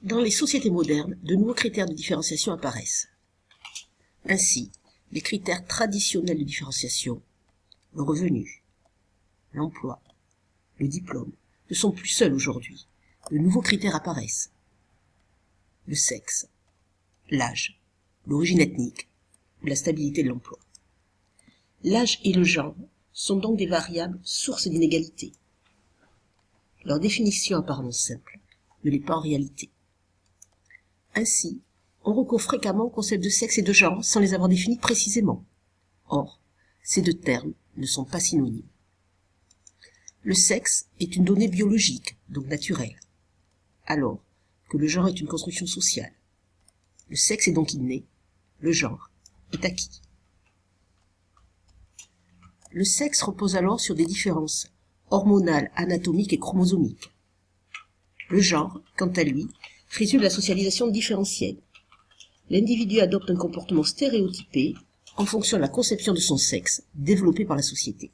Dans les sociétés modernes, de nouveaux critères de différenciation apparaissent. Ainsi, les critères traditionnels de différenciation, le revenu, l'emploi, le diplôme, ne sont plus seuls aujourd'hui. De nouveaux critères apparaissent. Le sexe, l'âge, l'origine ethnique ou la stabilité de l'emploi. L'âge et le genre sont donc des variables sources d'inégalités. Leur définition apparemment simple ne l'est pas en réalité. Ainsi, on recourt fréquemment aux concepts de sexe et de genre sans les avoir définis précisément. Or, ces deux termes ne sont pas synonymes. Le sexe est une donnée biologique, donc naturelle, alors que le genre est une construction sociale. Le sexe est donc inné, le genre est acquis. Le sexe repose alors sur des différences hormonales, anatomiques et chromosomiques. Le genre, quant à lui, résulte de la socialisation différentielle. L'individu adopte un comportement stéréotypé en fonction de la conception de son sexe développée par la société.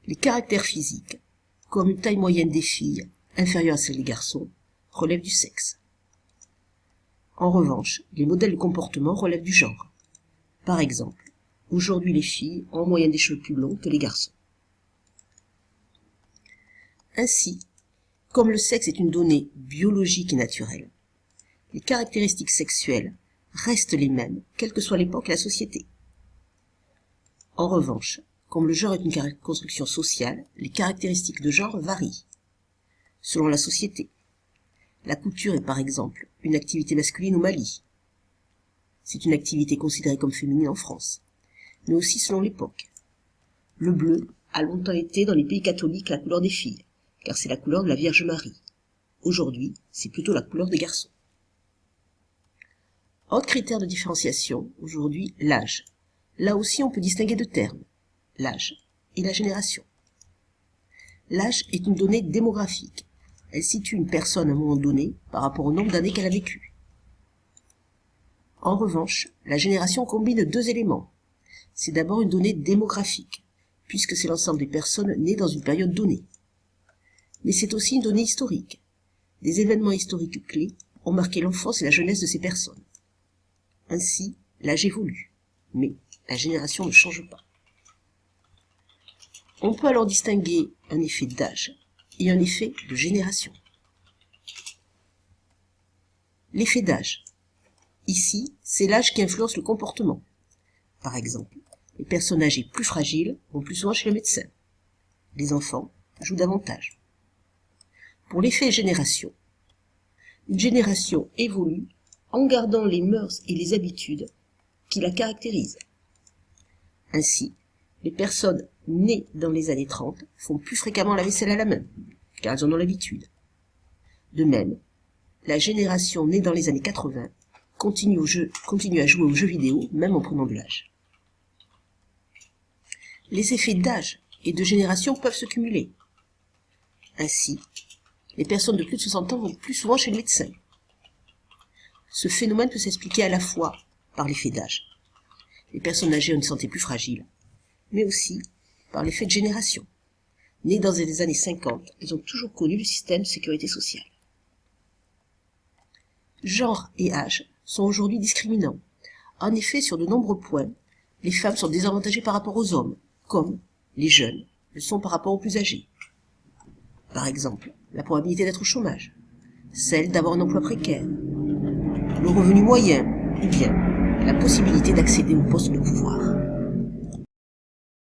Les caractères physiques, comme une taille moyenne des filles inférieure à celle des garçons, relèvent du sexe. En revanche, les modèles de comportement relèvent du genre. Par exemple, aujourd'hui les filles ont en moyenne des cheveux plus longs que les garçons. Ainsi, comme le sexe est une donnée biologique et naturelle, les caractéristiques sexuelles restent les mêmes, quelle que soit l'époque et la société. En revanche, comme le genre est une construction sociale, les caractéristiques de genre varient, selon la société. La couture est par exemple une activité masculine au Mali. C'est une activité considérée comme féminine en France, mais aussi selon l'époque. Le bleu a longtemps été dans les pays catholiques la couleur des filles, car c'est la couleur de la Vierge Marie. Aujourd'hui, c'est plutôt la couleur des garçons. Autre critère de différenciation, aujourd'hui, l'âge. Là aussi, on peut distinguer deux termes, l'âge et la génération. L'âge est une donnée démographique. Elle situe une personne à un moment donné par rapport au nombre d'années qu'elle a vécu. En revanche, la génération combine deux éléments. C'est d'abord une donnée démographique, puisque c'est l'ensemble des personnes nées dans une période donnée. Mais c'est aussi une donnée historique. Des événements historiques clés ont marqué l'enfance et la jeunesse de ces personnes. Ainsi, l'âge évolue, mais la génération ne change pas. On peut alors distinguer un effet d'âge et un effet de génération. L'effet d'âge. Ici, c'est l'âge qui influence le comportement. Par exemple, les personnes âgées plus fragiles vont plus souvent chez le médecin. Les enfants jouent davantage. Pour l'effet génération, une génération évolue en gardant les mœurs et les habitudes qui la caractérisent. Ainsi, les personnes nées dans les années 30 font plus fréquemment la vaisselle à la main, car elles en ont l'habitude. De même, la génération née dans les années 80 continue à jouer aux jeux vidéo, même en prenant de l'âge. Les effets d'âge et de génération peuvent se cumuler. Ainsi, les personnes de plus de 60 ans vont plus souvent chez le médecin. Ce phénomène peut s'expliquer à la fois par l'effet d'âge. Les personnes âgées ont une santé plus fragile, mais aussi par l'effet de génération. Nées dans les années 50, elles ont toujours connu le système de sécurité sociale. Genre et âge sont aujourd'hui discriminants. En effet, sur de nombreux points, les femmes sont désavantagées par rapport aux hommes, comme les jeunes le sont par rapport aux plus âgés. Par exemple, la probabilité d'être au chômage, celle d'avoir un emploi précaire, le revenu moyen, ou bien la possibilité d'accéder aux postes de pouvoir.